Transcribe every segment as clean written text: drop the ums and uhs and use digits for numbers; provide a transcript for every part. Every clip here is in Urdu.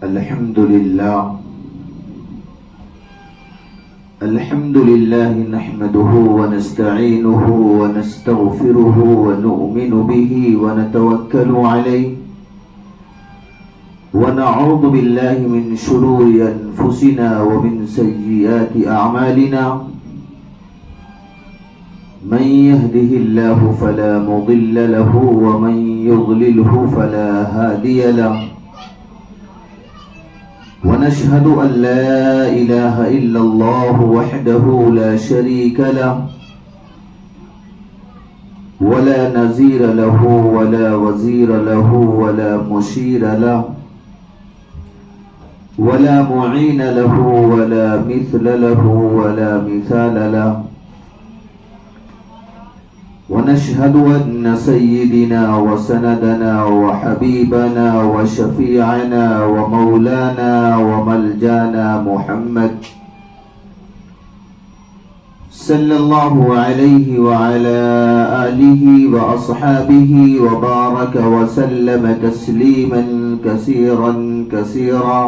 الحمد لله نحمده ونستعينه ونستغفره ونؤمن به ونتوكل عليه ونعوذ بالله من شرور أنفسنا ومن سيئات أعمالنا من يهده الله فلا مضل له ومن يضلله فلا هادي له ونشهد أن لا إله إلا الله وحده لا شريك له ولا نظير له ولا وزير له ولا مشير له ولا معين له ولا مثل له ولا مثال له ونشهد أن سيدنا وسندنا وحبيبنا وشفيعنا ومولانا وملجانا محمد صلى الله عليه وعلى آله وأصحابه وبارك وسلم تسليما كثيرا كثيرا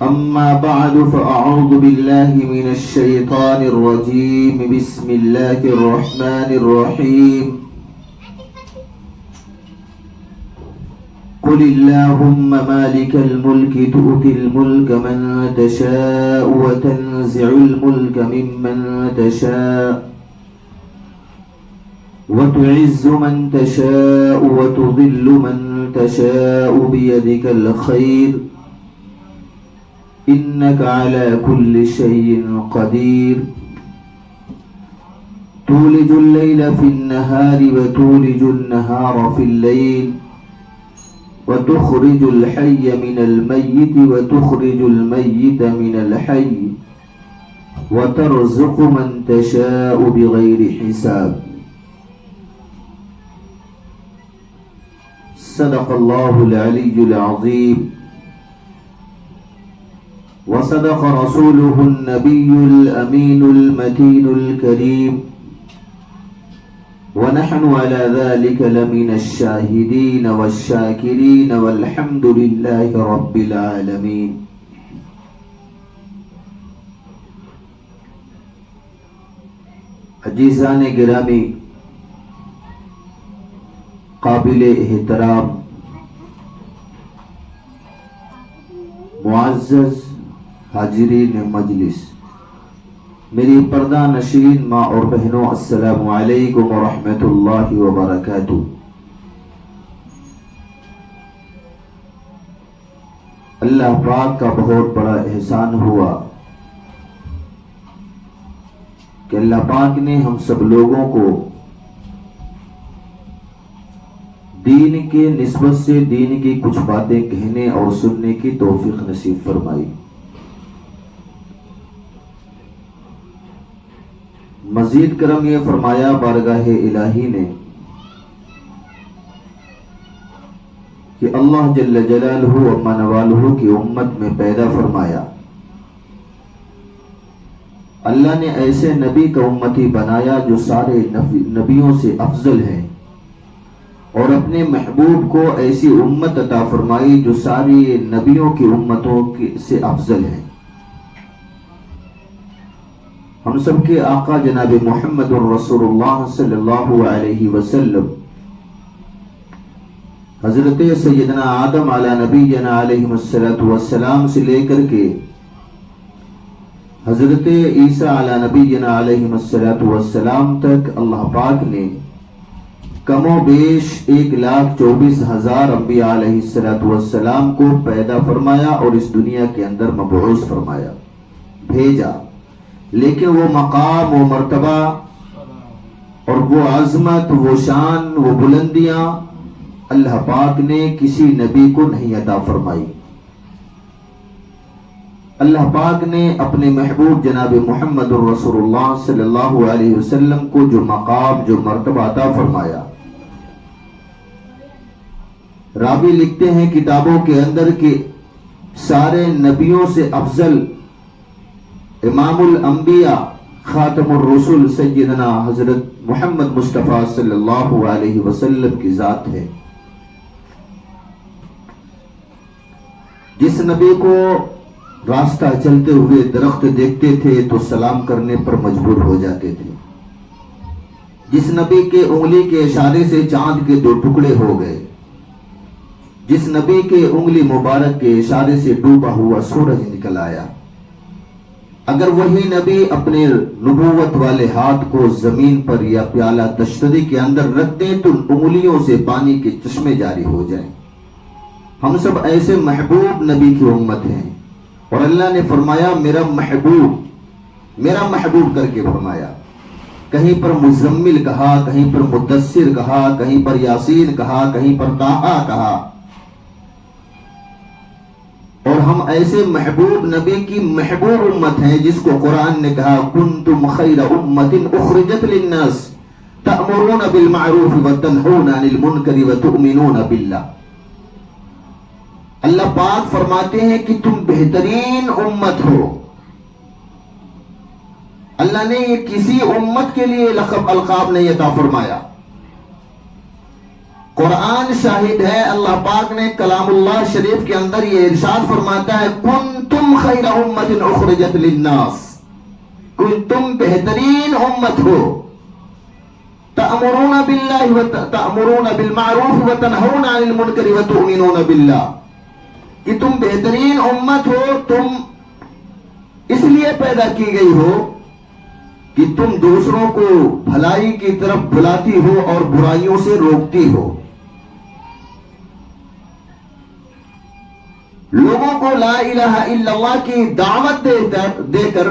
أما بعد فأعوذ بالله من الشيطان الرجيم بسم الله الرحمن الرحيم قل اللهم مالك الملك تؤتي الملك من تشاء وتنزع الملك ممن تشاء وتعز من تشاء وتذل من تشاء بيدك الخير إنك على كل شيء قدير تولج الليل في النهار وتولج النهار في الليل وتخرج الحي من الميت وتخرج الميت من الحي وترزق من تشاء بغير حساب صدق الله العلي العظيم وصدق رسوله النبي الأمين المتين الكريم ونحن على ذلك لمن الشاهدين والشاكرين والحمد لله رب العالمين عزیزان گرامی، قابل احترام معزز حاضرین مجلس، میری پردہ نشین ماں اور بہنوں، السلام علیکم ورحمۃ اللہ وبرکاتہ۔ اللہ پاک کا بہت بڑا احسان ہوا کہ اللہ پاک نے ہم سب لوگوں کو دین کے نسبت سے دین کی کچھ باتیں کہنے اور سننے کی توفیق نصیب فرمائی۔ مزید کرم یہ فرمایا بارگاہ الہی نے کہ اللہ جل جلالہ و منوالہ کی امت میں پیدا فرمایا۔ اللہ نے ایسے نبی کا امتی بنایا جو سارے نبیوں سے افضل ہے، اور اپنے محبوب کو ایسی امت عطا فرمائی جو ساری نبیوں کی امتوں سے افضل ہے۔ ہم سب کے آقا جناب محمد رسول اللہ صلی اللہ علیہ وسلم حضرت سیدنا آدم علی نبینا علیہ السلام سے لے کر کے حضرت عیسیٰ علی نبینا علیہ السلام تک اللہ پاک نے کم و بیش 1,24,000 انبیاء علیہ السلام کو پیدا فرمایا اور اس دنیا کے اندر مبعوث فرمایا، بھیجا۔ لیکن وہ مقام، وہ مرتبہ اور وہ عظمت، وہ شان، وہ بلندیاں اللہ پاک نے کسی نبی کو نہیں عطا فرمائی۔ اللہ پاک نے اپنے محبوب جناب محمد رسول اللہ صلی اللہ علیہ وسلم کو جو مقام، جو مرتبہ عطا فرمایا، راوی لکھتے ہیں کتابوں کے اندر کہ سارے نبیوں سے افضل امام الانبیاء خاتم الرسول سیدنا حضرت محمد مصطفیٰ صلی اللہ علیہ وسلم کی ذات ہے۔ جس نبی کو راستہ چلتے ہوئے درخت دیکھتے تھے تو سلام کرنے پر مجبور ہو جاتے تھے، جس نبی کے انگلی کے اشارے سے چاند کے 2 ٹکڑے ہو گئے، جس نبی کے انگلی مبارک کے اشارے سے ڈوبا ہوا سورج نکل آیا، اگر وہی نبی اپنے نبوت والے ہاتھ کو زمین پر یا پیالہ تشتری کے اندر رکھ دیں تو انگلیوں سے پانی کے چشمے جاری ہو جائیں۔ ہم سب ایسے محبوب نبی کی امت ہیں، اور اللہ نے فرمایا میرا محبوب کر کے فرمایا۔ کہیں پر مزمل کہا، کہیں پر مدثر کہا، کہیں پر یاسین کہا، کہیں پر طٰہٰ کہا۔ اور ہم ایسے محبوب نبی کی محبوب امت ہیں جس کو قرآن نے کہا کنتم خیر امت اخرجت للناس تأمرون بالمعروف وتنہون عن المنکر وتؤمنون باللہ۔ اللہ پاک فرماتے ہیں کہ تم بہترین امت ہو۔ اللہ نے یہ کسی امت کے لیے لقب القاب نہیں عطا فرمایا، قرآن شاہد ہے۔ اللہ پاک نے کلام اللہ شریف کے اندر یہ ارشاد فرماتا ہے کنتم خیر امت اخرجت للناس، تم بہترین امت ہو، تأمرون بالمعروف وتنہون عن المنکر وتؤمنون باللہ، کہ تم بہترین امت ہو، تم اس لیے پیدا کی گئی ہو کہ تم دوسروں کو بھلائی کی طرف بلاتی ہو اور برائیوں سے روکتی ہو، لوگوں کو لا الہ الا اللہ کی دعوت دے کر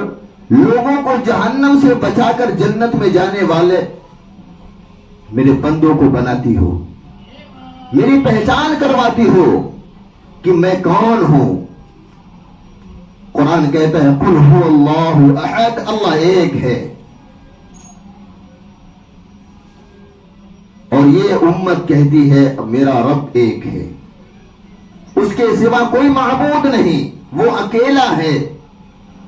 لوگوں کو جہنم سے بچا کر جنت میں جانے والے میرے بندوں کو بناتی ہو، میری پہچان کرواتی ہو کہ میں کون ہوں۔ قرآن کہتا ہے قل هو اللہ احد، اللہ ایک ہے، اور یہ امت کہتی ہے میرا رب ایک ہے، اس کے سوا کوئی معبود نہیں، وہ اکیلا ہے،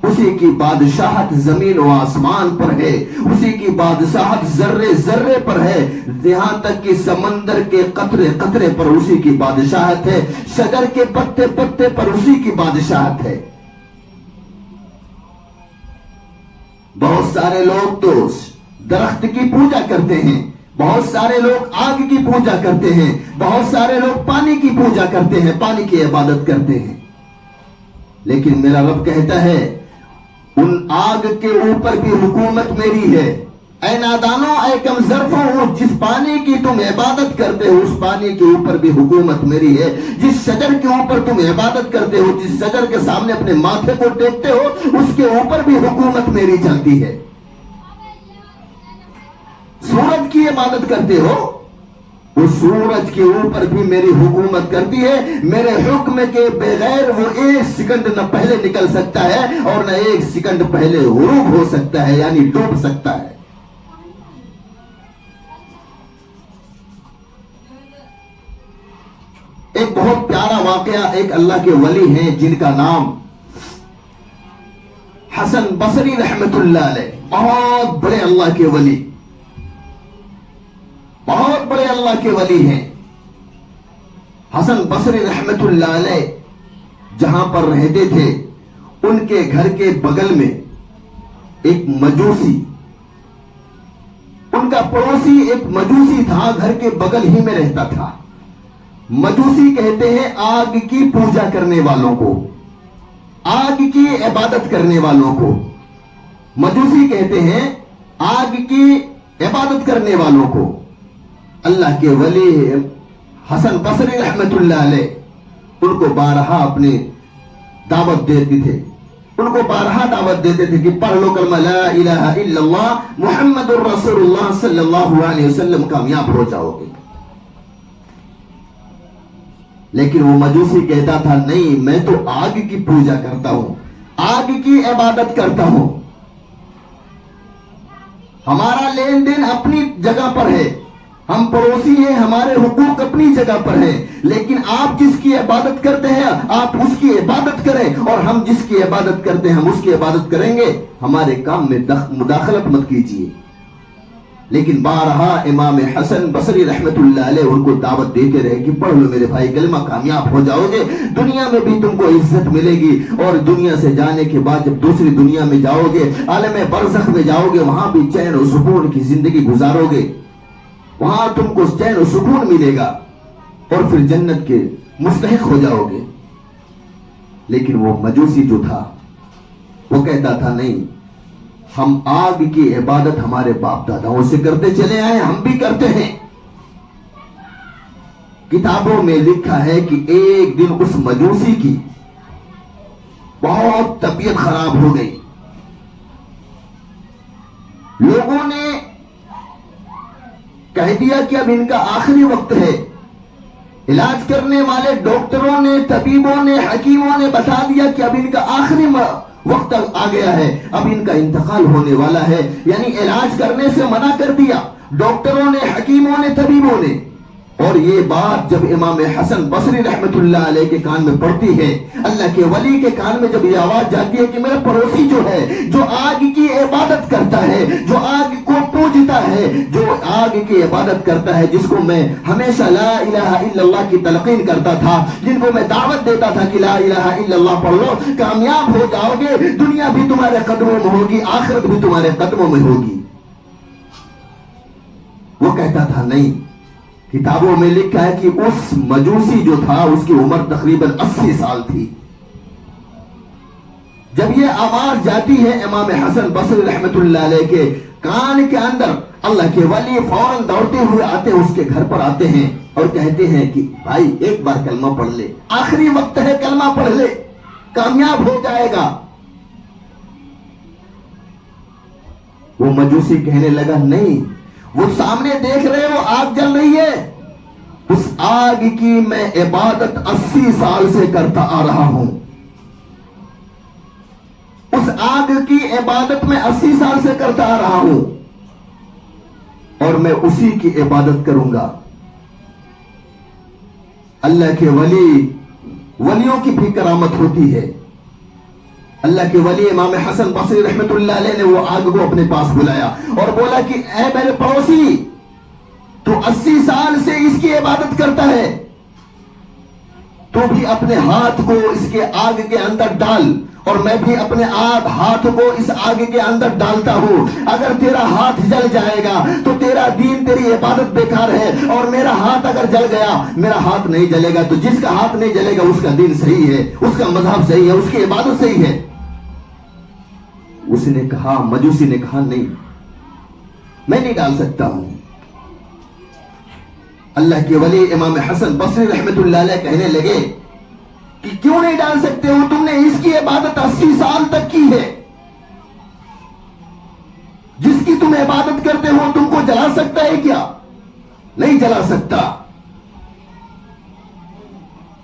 اسی کی بادشاہت زمین و آسمان پر ہے، اسی کی بادشاہت ذرے ذرے پر ہے، یہاں تک کہ سمندر کے قطرے قطرے پر اسی کی بادشاہت ہے، شجر کے پتے پتے پر اسی کی بادشاہت ہے۔ بہت سارے لوگ تو درخت کی پوجا کرتے ہیں، بہت سارے لوگ آگ کی پوجا کرتے ہیں، بہت سارے لوگ پانی کی پوجا کرتے ہیں، پانی کی عبادت کرتے ہیں، لیکن میرا رب کہتا ہے ان آگ کے اوپر بھی حکومت میری ہے۔ اے نادانو، اے کم ظرفوں، جس پانی کی تم عبادت کرتے ہو اس پانی کے اوپر بھی حکومت میری ہے، جس شجر کے اوپر تم عبادت کرتے ہو، جس شجر کے سامنے اپنے ماتھے کو ٹیکتے ہو اس کے اوپر بھی حکومت میری چلتی ہے۔ سورج کی عبادت کرتے ہو، اس سورج کے اوپر بھی میری حکومت کرتی ہے، میرے حکم کے بغیر وہ 1 سیکنڈ نہ پہلے نکل سکتا ہے اور نہ 1 سیکنڈ پہلے غروب ہو سکتا ہے، یعنی ڈوب سکتا ہے۔ ایک بہت پیارا واقعہ، ایک اللہ کے ولی ہیں جن کا نام حسن بصری رحمت اللہ علیہ، بہت بڑے اللہ کے ولی، بہت بڑے اللہ کے ولی ہیں۔ حسن بصری رحمت اللہ علیہ جہاں پر رہتے تھے ان کے گھر کے بغل میں ایک مجوسی، ان کا پڑوسی ایک مجوسی تھا، گھر کے بغل ہی میں رہتا تھا۔ مجوسی کہتے ہیں آگ کی پوجا کرنے والوں کو، آگ کی عبادت کرنے والوں کو مجوسی کہتے ہیں، آگ کی عبادت کرنے والوں کو۔ اللہ کے ولی حسن بصری رحمت اللہ علیہ ان کو بارہا اپنے دعوت دیتے تھے، ان کو بارہا دعوت دیتے تھے کہ پڑھ لو کلمہ لا الہ الا اللہ محمد الرسول اللہ صلی اللہ علیہ وسلم، کامیاب ہو جاؤ گے۔ لیکن وہ مجوسی کہتا تھا نہیں، میں تو آگ کی پوجا کرتا ہوں، آگ کی عبادت کرتا ہوں، ہمارا لین دین اپنی جگہ پر ہے، ہم پڑوسی ہیں، ہمارے حقوق اپنی جگہ پر ہیں، لیکن آپ جس کی عبادت کرتے ہیں آپ اس کی عبادت کریں، اور ہم جس کی عبادت کرتے ہیں ہم اس کی عبادت کریں گے، ہمارے کام میں مداخلت مت کیجیے۔ لیکن بارہا امام حسن بصری رحمت اللہ علیہ ان کو دعوت دیتے رہے کہ پڑھ لو میرے بھائی کلمہ، کامیاب ہو جاؤ گے، دنیا میں بھی تم کو عزت ملے گی، اور دنیا سے جانے کے بعد جب دوسری دنیا میں جاؤ گے، عالم برزخ میں جاؤ گے، وہاں بھی چین و سکون کی زندگی گزارو گے، وہاں تم کو چین و سکون ملے گا اور پھر جنت کے مستحق ہو جاؤ گے۔ لیکن وہ مجوسی جو تھا وہ کہتا تھا نہیں، ہم آگ کی عبادت ہمارے باپ داداؤں سے کرتے چلے آئے، ہم بھی کرتے ہیں۔ کتابوں میں لکھا ہے کہ ایک دن اس مجوسی کی بہت طبیعت خراب ہو گئی، لوگوں نے کہہ دیا کہ اب ان کا آخری وقت ہے، علاج کرنے والے ڈاکٹروں نے، طبیبوں نے، حکیموں نے بتا دیا کہ اب ان کا آخری وقت آ گیا ہے، اب ان کا انتقال ہونے والا ہے، یعنی علاج کرنے سے منع کر دیا ڈاکٹروں نے، حکیموں نے، طبیبوں نے۔ اور یہ بات جب امام حسن بصری رحمت اللہ علیہ کے کان میں پڑتی ہے، اللہ کے ولی کے کان میں جب یہ آواز جاتی ہے کہ میرا پڑوسی جو ہے، جو آگ کی عبادت کرتا ہے، جو آگ کو پوجتا ہے، جو آگ کی عبادت کرتا ہے، جس کو میں ہمیشہ لا الہ الا اللہ کی تلقین کرتا تھا، جن کو میں دعوت دیتا تھا کہ لا الہ الا اللہ پڑھ لو، کامیاب ہو جاؤ گے، دنیا بھی تمہارے قدموں میں ہوگی، آخرت بھی تمہارے قدموں میں ہوگی، وہ کہتا تھا نہیں۔ کتابوں میں لکھا ہے کہ اس مجوسی جو تھا اس کی عمر تقریباً 80 سال تھی۔ جب یہ آواز جاتی ہے امام حسن بصری رحمت اللہ علیہ کے کان کے اندر، اللہ کے ولی فوراً دوڑتے ہوئے آتے، اس کے گھر پر آتے ہیں اور کہتے ہیں کہ بھائی ایک بار کلمہ پڑھ لے، آخری وقت ہے، کلمہ پڑھ لے، کامیاب ہو جائے گا۔ وہ مجوسی کہنے لگا نہیں، وہ سامنے دیکھ رہے وہ آگ جل رہی ہے، اس آگ کی میں عبادت 80 سال سے کرتا آ رہا ہوں، اس آگ کی عبادت میں 80 سال سے کرتا آ رہا ہوں، اور میں اسی کی عبادت کروں گا۔ اللہ کے ولیوں کی بھی کرامت ہوتی ہے۔ اللہ کے ولی امام حسن بصری رحمت اللہ علیہ نے وہ آگ کو اپنے پاس بلایا اور بولا کہ اے میرے پڑوسی، تو 80 سال سے اس کی عبادت کرتا ہے، تو بھی اپنے ہاتھ کو اس کے آگ کے اندر ڈال، اور میں بھی اپنے ہاتھ کو اس آگ کے اندر ڈالتا ہوں، اگر تیرا ہاتھ جل جائے گا تو تیرا دین، تیری عبادت بیکار ہے، اور میرا ہاتھ اگر جل گیا، میرا ہاتھ نہیں جلے گا، تو جس کا ہاتھ نہیں جلے گا اس کا دین صحیح ہے، اس کا مذہب صحیح ہے، اس کی عبادت صحیح ہے۔ اس نے کہا، مجوسی نے کہا نہیں، میں نہیں ڈال سکتا ہوں۔ اللہ کے ولی امام حسن بصری رحمت اللہ علیہ کہنے لگے کہ کیوں نہیں ڈال سکتے ہو، تم نے اس کی عبادت 80 سال تک کی ہے، جس کی تم عبادت کرتے ہو تم کو جلا سکتا ہے کیا؟ نہیں جلا سکتا۔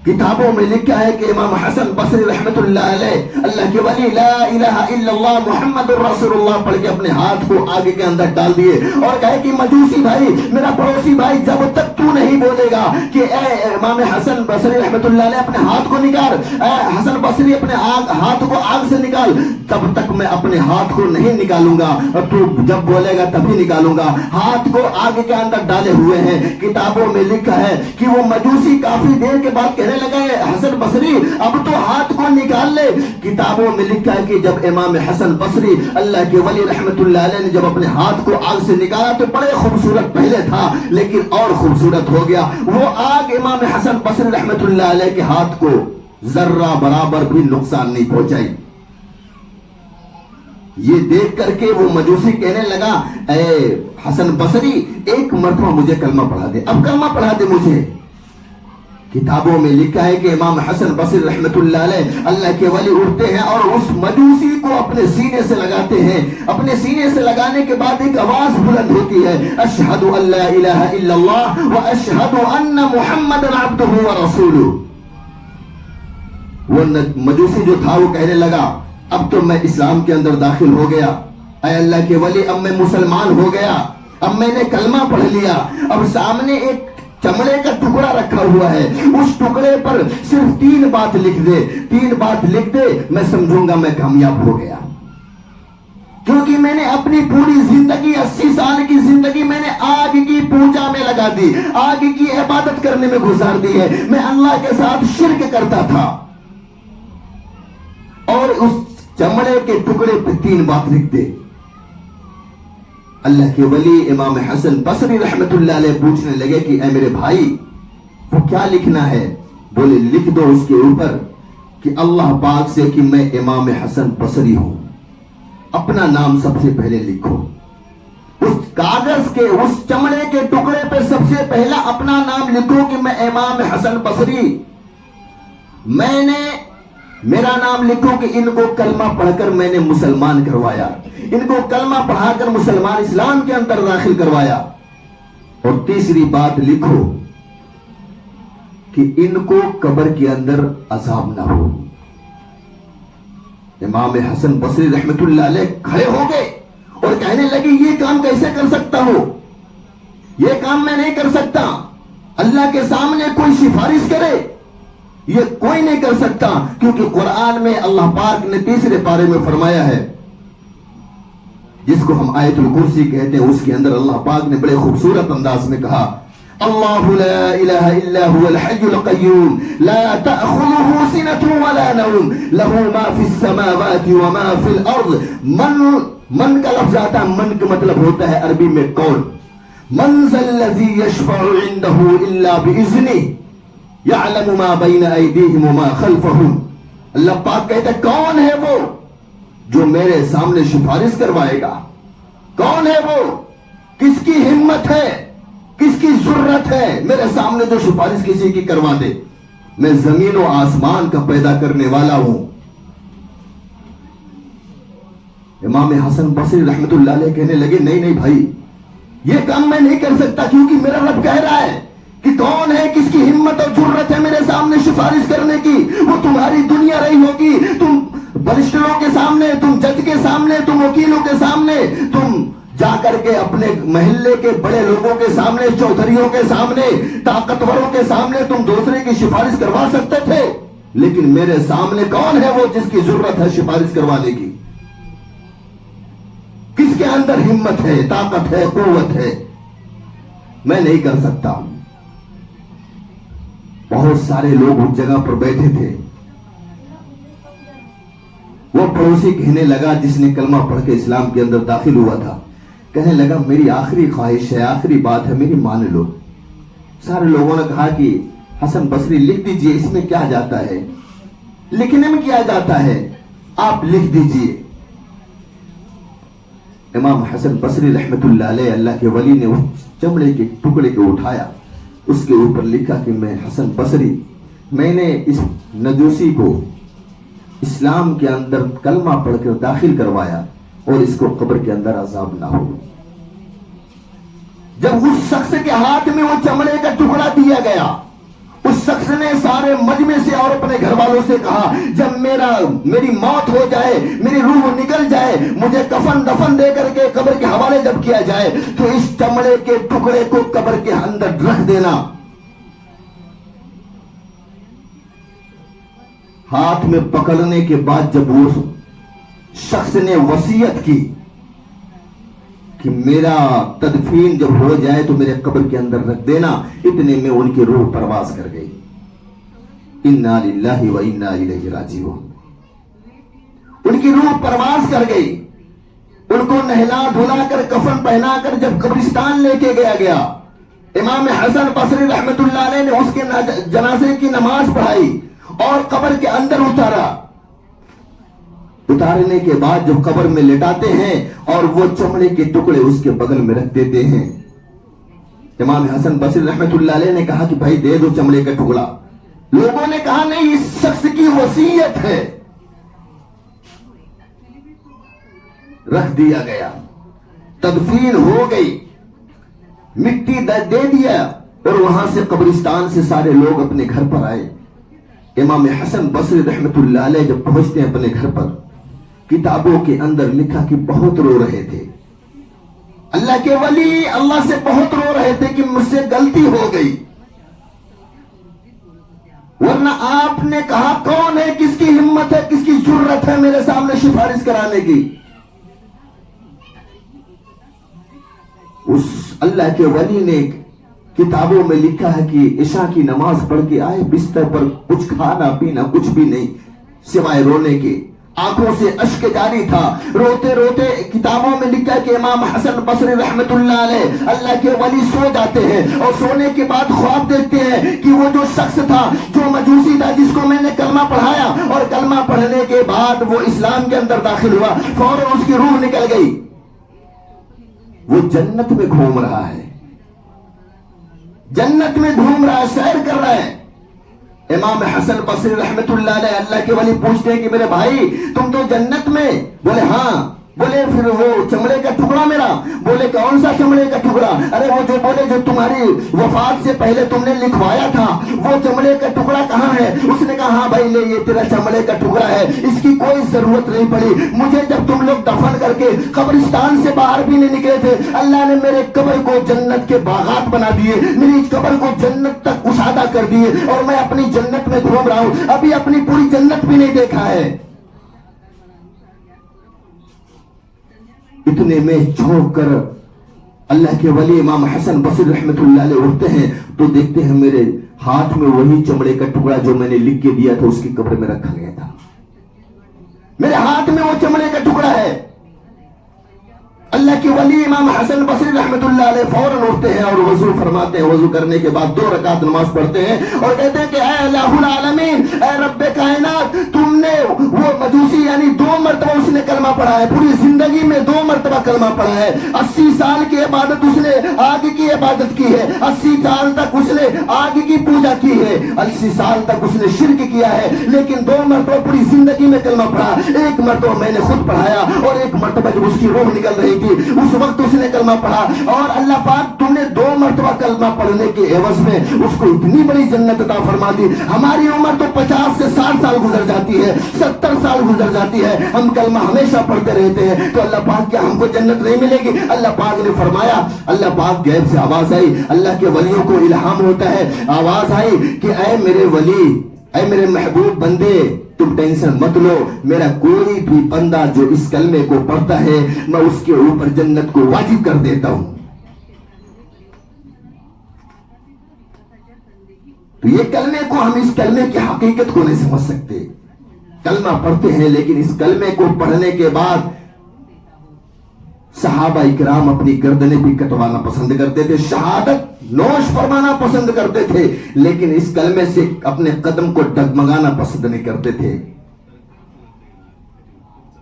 کتابوں میں لکھا ہے کہ امام حسن بصری رحمت اللہ علیہ، اللہ کے ولی لا الہ الا اللہ محمد رسول اللہ پڑھ کے اپنے ہاتھ کو آگ کے اندر ڈال دیے اور کہے کہ مجوسی بھائی، میرا پڑوسی بھائی، جب تک تو نہیں بولے گا کہ اے امام حسن بصری رحمت اللہ علیہ اپنے ہاتھ کو نکال، اے حسن بصری اپنے ہاتھ کو آگ سے نکال، تب تک میں اپنے ہاتھ کو نہیں نکالوں گا، اور تو جب بولے گا تبھی نکالوں گا۔ ہاتھ کو آگ کے اندر ڈالے ہوئے ہیں۔ کتابوں میں لکھا ہے کہ وہ مجوسی کافی دیر کے بعد کہنے لگے، حسن بصری اب تو ہاتھ کو نکال لے۔ کتابوں میں لکھا ہے کہ جب امام حسن بصری اللہ کے ولی رحمت اللہ علیہ نے جب اپنے ہاتھ کو آگ سے نکالا تو بڑے خوبصورت پہلے تھا، لیکن اور خوبصورت ہو گیا۔ وہ آگ امام حسن بصری رحمت اللہ علیہ کے ہاتھ کو ذرہ برابر بھی نقصان نہیں پہنچائی۔ یہ دیکھ کر کے وہ مجوسی کہنے لگا، اے حسن بصری ایک مرتبہ مجھے کلمہ پڑھا دے، اب کلمہ پڑھا دے مجھے۔ کتابوں میں لکھا ہے کہ امام حسن بصری رحمت اللہ علیہ اللہ کے ولی اٹھتے ہیں اور اس مجوسی کو اپنے سینے سے لگاتے ہیں۔ اپنے سینے سے لگانے کے بعد ایک آواز بلند ہوتی ہے، اشہد ان لا الہ الا اللہ واشہد ان محمد عبدہ ورسولہ۔ وہ مجوسی جو تھا وہ کہنے لگا، اب تو میں اسلام کے اندر داخل ہو گیا، اے اللہ کے ولی اب میں مسلمان ہو گیا، اب میں نے کلمہ پڑھ لیا۔ اب سامنے ایک چمڑے کا ٹکڑا رکھا ہوا ہے، اس ٹکڑے پر صرف 3 بات لکھ دے، 3 بات لکھ دے، میں سمجھوں گا میں کامیاب ہو گیا۔ کیونکہ میں نے اپنی پوری زندگی 80 سال کی زندگی میں نے آگ کی پوجا میں لگا دی، آگ کی عبادت کرنے میں گزار دی ہے۔ میں اللہ کے ساتھ شرک کرتا تھا۔ اور اس چمڑے کے ٹکڑے پہ 3 بات لکھ دے۔ اللہ کے ولی امام حسن بصری رحمت اللہ علیہ پوچھنے لگے کہ اے میرے بھائی وہ کیا لکھنا ہے؟ بولے لکھ دو اس کے اوپر کہ اللہ پاک سے کہ میں امام حسن بصری ہوں۔ اپنا نام سب سے پہلے لکھو، اس کاغذ کے اس چمڑے کے ٹکڑے پہ سب سے پہلا اپنا نام لکھو کہ میں امام حسن بصری۔ میں نے میرا نام لکھو کہ ان کو کلمہ پڑھ کر میں نے مسلمان کروایا، ان کو کلمہ پڑھا کر مسلمان اسلام کے اندر داخل کروایا۔ اور تیسری بات لکھو کہ ان کو قبر کے اندر عذاب نہ ہو۔ امام حسن بصری رحمت اللہ علیہ کھڑے ہو گئے اور کہنے لگے یہ کام کیسے کر سکتا ہو؟ یہ کام میں نہیں کر سکتا۔ اللہ کے سامنے کوئی سفارش کرے یہ کوئی نہیں کر سکتا، کیونکہ قرآن میں اللہ پاک نے 3 پارے میں فرمایا ہے، جس کو ہم آیت الکرسی کہتے ہیں، اس کے اندر اللہ پاک نے بڑے خوبصورت انداز میں کہا اللہ لا الہ الا هو الحی القیوم لا تأخذه سنة ولا نوم له ما فی السماوات وما فی الارض۔ من کا لفظ آتا ہے، من کا مطلب ہوتا ہے عربی میں کون۔ من ذا الذی یشفع عنده الا باذنہ یعلم ما بین ایدیہم وما خلفہم۔ اللہ پاک کہتا ہے کون ہے وہ جو میرے سامنے سفارش کروائے گا؟ کون ہے وہ؟ کس کی ہمت ہے، کس کی ضرورت ہے میرے سامنے جو سفارش کسی کی کروا دے؟ میں زمین و آسمان کا پیدا کرنے والا ہوں۔ امام حسن بصری رحمت اللہ علیہ کہنے لگے نہیں نہیں بھائی یہ کام میں نہیں کر سکتا، کیونکہ میرا رب کہہ رہا ہے کہ کون ہے، کس کی ہمت اور جرت ہے میرے سامنے سفارش کرنے کی؟ وہ تمہاری دنیا رہی ہوگی، تم بلشٹروں کے سامنے، تم جج کے سامنے، تم وکیلوں کے سامنے، تم جا کر کے اپنے محلے کے بڑے لوگوں کے سامنے، چودھریوں کے سامنے، طاقتوروں کے سامنے تم دوسرے کی سفارش کروا سکتے تھے، لیکن میرے سامنے کون ہے وہ جس کی ضرورت ہے سفارش کروانے کی؟ کس کے اندر ہمت ہے، طاقت ہے، قوت ہے؟ میں نہیں کر سکتا۔ بہت سارے لوگ اس جگہ پر بیٹھے تھے۔ وہ پڑوسی کہنے لگا جس نے کلمہ پڑھ کے اسلام کے اندر داخل ہوا تھا، کہنے لگا میری آخری خواہش ہے، آخری بات ہے، میری مان لو۔ سارے لوگوں نے کہا کہ حسن بصری لکھ دیجئے، اس میں کیا جاتا ہے، لکھنے میں کیا جاتا ہے، آپ لکھ دیجئے۔ امام حسن بصری رحمت اللہ علیہ اللہ کے ولی نے اس چمڑے کے ٹکڑے کو اٹھایا، اس کے اوپر لکھا کہ میں حسن بصری، میں نے اس نجوسی کو اسلام کے اندر کلمہ پڑھ کر داخل کروایا اور اس کو قبر کے اندر عذاب نہ ہو۔ جب اس شخص کے ہاتھ میں وہ چمڑے کا ٹکڑا دیا گیا، اس شخص نے سارے مجمع سے اور اپنے گھر والوں سے کہا جب میری موت ہو جائے، میری روح نکل جائے، مجھے کفن دفن دے کر کے قبر کے حوالے جب کیا جائے تو اس چمڑے کے ٹکڑے کو قبر کے اندر رکھ دینا۔ ہاتھ میں پکڑنے کے بعد جب وہ شخص نے وصیت کی کہ میرا تدفین جب ہو جائے تو میرے قبر کے اندر رکھ دینا، اتنے میں ان کی روح پرواز کر گئی۔ انا للہ و انا الیہ راجعون۔ ان کی روح پرواز کر گئی۔ ان کو نہلا دھلا کر کفن پہنا کر جب قبرستان لے کے گیا، امام حسن بصری رحمت اللہ علیہ نے اس کے جنازے کی نماز پڑھائی اور قبر کے اندر اتارنے کے بعد جب قبر میں لٹاتے ہیں اور وہ چمڑے کے ٹکڑے اس کے بغل میں رکھ دیتے ہیں، امام حسن بصری رحمت اللہ علیہ نے کہا کہ بھائی دے دو چمڑے کا ٹکڑا۔ لوگوں نے کہا نہیں، اس شخص کی وصیت ہے۔ رکھ دیا گیا، تدفین ہو گئی، مٹی دے دیا اور وہاں سے قبرستان سے سارے لوگ اپنے گھر پر آئے۔ امام حسن بصری رحمت اللہ علیہ جب پہنچتے ہیں اپنے گھر پر، کتابوں کے اندر لکھا کہ بہت رو رہے تھے۔ اللہ کے ولی اللہ سے بہت رو رہے تھے کہ مجھ سے غلطی ہو گئی، ورنہ آپ نے کہا کون ہے، کس کی ہمت ہے، کس کی جرت ہے میرے سامنے سفارش کرانے کی؟ اس اللہ کے ولی نے کتابوں میں لکھا ہے کہ عشاء کی نماز پڑھ کے آئے، بستر پر کچھ کھانا پینا کچھ بھی نہیں سوائے رونے کے، آنکھوں سے اشک جاری تھا، روتے روتے کتابوں میں لکھا ہے کہ امام حسن بصری رحمت اللہ علیہ اللہ کے ولی سو جاتے ہیں اور سونے کے بعد خواب دیکھتے ہیں کہ وہ جو شخص تھا جو مجوسی تھا جس کو میں نے کلمہ پڑھایا اور کلمہ پڑھنے کے بعد وہ اسلام کے اندر داخل ہوا، فوراً اس کی روح نکل گئی، وہ جنت میں گھوم رہا ہے، جنت میں گھوم رہا ہے، سیر کر رہا ہے۔ امام حسن بصری رحمت اللہ علیہ اللہ کے ولی پوچھتے ہیں کہ میرے بھائی تم تو جنت میں؟ بولے ہاں۔ بولے پھر وہ چمڑے کا ٹکڑا میرا؟ بولے کون سا چمڑے کا ٹکڑا؟ ارے وہ جو بولے جو تمہاری وفات سے پہلے تم نے لکھوایا تھا وہ چمڑے کا ٹکڑا کہاں ہے؟ اس نے کہا ہاں بھائی لے یہ تیرا چمڑے کا ٹکڑا ہے، اس کی کوئی ضرورت نہیں پڑی، مجھے جب تم لوگ دفن کر کے قبرستان سے باہر بھی نہیں نکلے تھے اللہ نے میرے قبر کو جنت کے باغات بنا دیے، میری قبر کو جنت تک کشادہ کر دیے اور میں اپنی جنت میں گھوم رہا ہوں، ابھی اپنی پوری جنت بھی نہیں دیکھا ہے۔ اتنے میں چونک کر اللہ کے ولی امام حسن بصری رحمت اللہ علیہ اٹھتے ہیں تو دیکھتے ہیں میرے ہاتھ میں وہی چمڑے کا ٹکڑا جو میں نے لکھ کے دیا تھا اس کی قبر میں رکھا گیا تھا، میرے ہاتھ میں وہ چمڑے کا ٹکڑا ہے۔ اللہ کے ولی امام حسن بصری رحمت اللہ علیہ فوراً اٹھتے ہیں اور وضو فرماتے ہیں، وضو کرنے کے بعد 2 رکعت نماز پڑھتے ہیں اور کہتے ہیں کہ اے الہ العالمین، اے رب کائنات، تم نے وہ مجوسی یعنی 2 مرتبہ اس نے کلمہ پڑھا ہے، پوری زندگی میں 2 مرتبہ کلمہ پڑھا ہے، 80 سال کی عبادت اس نے آگ کی عبادت کی ہے، 80 سال تک اس نے آگ کی پوجا کی ہے، 80 سال تک اس نے شرک کیا ہے، لیکن 2 مرتبہ پوری زندگی میں کلمہ پڑھا، 1 مرتبہ میں نے خود پڑھایا اور 1 مرتبہ جب اس کی روح نکل رہی اس وقت اس نے کلمہ پڑھا، اور اللہ پاک تم نے 2 مرتبہ کلمہ پڑھنے کے عوض میں اس کو اتنی بڑی جنت عطا فرما دی۔ ہماری عمر تو 50 سے 60 سال گزر جاتی ہے، 70 سال گزر جاتی ہے، ہم کلمہ ہمیشہ پڑھتے رہتے ہیں، تو اللہ پاک کیا ہم کو جنت نہیں ملے گی؟ اللہ پاک نے فرمایا، اللہ پاک غیب سے آواز آئی، اللہ کے ولیوں کو الہام ہوتا ہے، آواز آئی کہ اے میرے ولی، اے میرے محبوب بندے، تم ٹینشن مت لو، میرا کوئی بھی بندہ جو اس کلمے کو پڑھتا ہے میں اس کے اوپر جنت کو واجب کر دیتا ہوں۔ تو یہ کلمے کو ہم اس کلمے کی حقیقت کو نہیں سمجھ سکتے، کلمہ پڑھتے ہیں لیکن اس کلمے کو پڑھنے کے بعد صحابہ اکرام اپنی گردنیں بھی کٹوانا پسند کرتے تھے، شہادت نوش فرمانا پسند کرتے تھے، لیکن اس کلمے سے اپنے قدم کو ڈگمگانا پسند نہیں کرتے تھے۔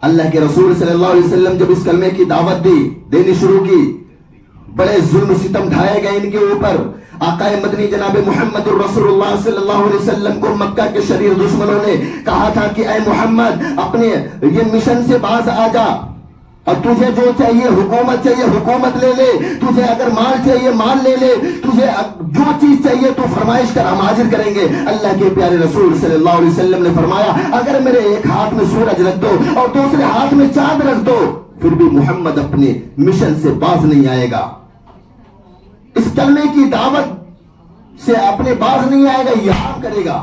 اللہ کے رسول صلی اللہ علیہ وسلم جب اس کلمے کی دعوت دینی شروع کی، بڑے ظلم ستم ڈھائے گئے ان کے اوپر۔ آقا مدنی جناب محمد الرسول اللہ صلی اللہ علیہ وسلم کو مکہ کے شریر دشمنوں نے کہا تھا کہ اے محمد اپنے یہ مشن سے باز آ جا، اور تجھے جو چاہیے حکومت چاہیے حکومت لے لے، تجھے اگر مال چاہیے مال لے لے، تجھے جو چیز چاہیے تو فرمائش کر، ہم حاضر کریں گے۔ اللہ کے پیارے رسول صلی اللہ علیہ وسلم نے فرمایا اگر میرے ایک ہاتھ میں سورج رکھ دو اور دوسرے ہاتھ میں چاند رکھ دو پھر بھی محمد اپنے مشن سے باز نہیں آئے گا، اس کلمے کی دعوت سے اپنے باز نہیں آئے گا، یاد کرے گا۔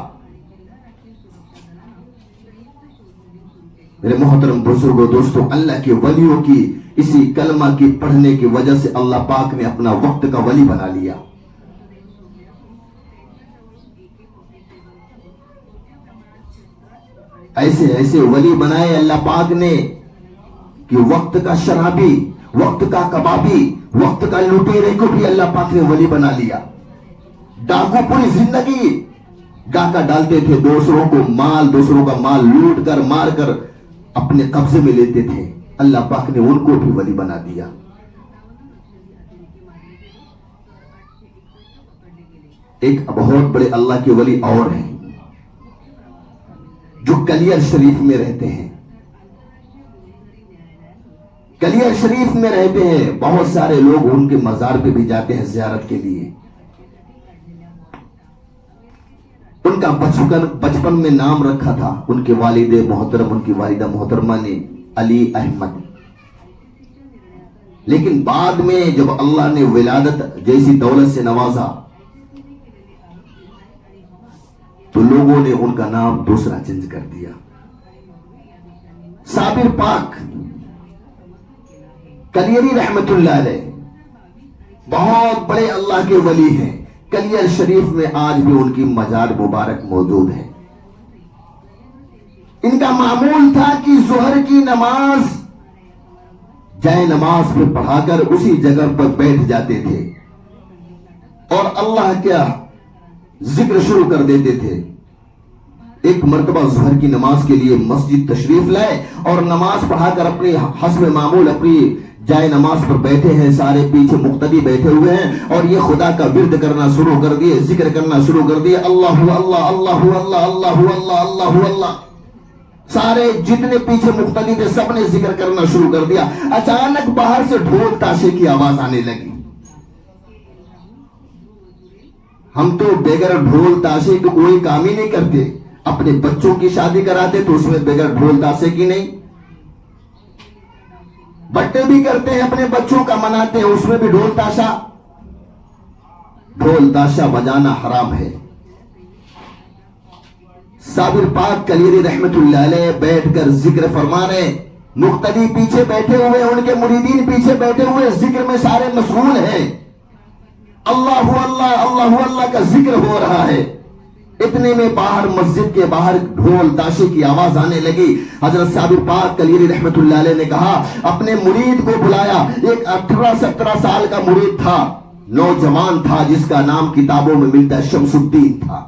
میرے محترم بزرگوں دوستوں، اللہ کے ولیوں کی اسی کلمہ کی پڑھنے کی وجہ سے اللہ پاک نے اپنا وقت کا ولی بنا لیا۔ ایسے ایسے ولی بنائے اللہ پاک نے کہ وقت کا شرابی، وقت کا کبابی، وقت کا لٹیرے کو بھی اللہ پاک نے ولی بنا لیا۔ ڈاکو پوری زندگی ڈاکہ ڈالتے تھے، دوسروں کا مال لوٹ کر مار کر اپنے قبضے میں لیتے تھے، اللہ پاک نے ان کو بھی ولی بنا دیا۔ ایک بہت بڑے اللہ کے ولی اور ہیں جو کلیر شریف میں رہتے ہیں، کلیر شریف میں رہتے ہیں، بہت سارے لوگ ان کے مزار پہ بھی جاتے ہیں زیارت کے لیے۔ ان کا بچپن میں نام رکھا تھا ان کے والد محترم، ان کی والدہ محترمہ نے علی احمد، لیکن بعد میں جب اللہ نے ولادت جیسی دولت سے نوازا تو لوگوں نے ان کا نام دوسرا چینج کر دیا۔ صابر پاک کلیری رحمت اللہ علیہ بہت بڑے اللہ کے ولی ہیں. کلیہ شریف میں آج بھی ان کی مزار مبارک موجود ہے. ان کا معمول تھا کہ ظہر کی نماز جائے نماز پہ پڑھا کر اسی جگہ پر بیٹھ جاتے تھے اور اللہ کیا ذکر شروع کر دیتے تھے. ایک مرتبہ ظہر کی نماز کے لیے مسجد تشریف لائے اور نماز پڑھا کر اپنی حسب معمول اپنی جائے نماز پر بیٹھے ہیں. سارے پیچھے مقتدی بیٹھے ہوئے ہیں اور یہ خدا کا ورد کرنا شروع کر دیے, ذکر کرنا شروع کر دیے. اللہ اللہ اللہ اللہ اللہ اللہ اللہ اللہ. سارے جتنے پیچھے مقتدی تھے سب نے ذکر کرنا شروع کر دیا. اچانک باہر سے ڈھول تاشے کی آواز آنے لگی. ہم تو بغیر ڈھول تاشے کے کوئی کام ہی نہیں کرتے. اپنے بچوں کی شادی کراتے تو اس میں بغیر ڈھول تاشے کی نہیں. بٹے بھی کرتے ہیں اپنے بچوں کا مناتے ہیں, اس میں بھی ڈھول تاشا. ڈھول تاشا بجانا حرام ہے. صابر پاک کلیری رحمت اللہ علیہ بیٹھ کر ذکر فرما رہے. مقتدی پیچھے بیٹھے ہوئے, ان کے مریدین پیچھے بیٹھے ہوئے, ذکر میں سارے مشغول ہیں. اللہ اللہ اللہ اللہ کا ذکر ہو رہا ہے. اتنے میں باہر مسجد کے باہر ڈھول تاشے کی آواز آنے لگی. حضرت صابر پاک کلیری رحمت اللہ علیہ نے کہا, اپنے مرید کو بلایا. ایک 18-17 سال کا مرید تھا, نوجوان تھا, جس کا نام کتابوں میں ملتا ہے شمس الدین تھا.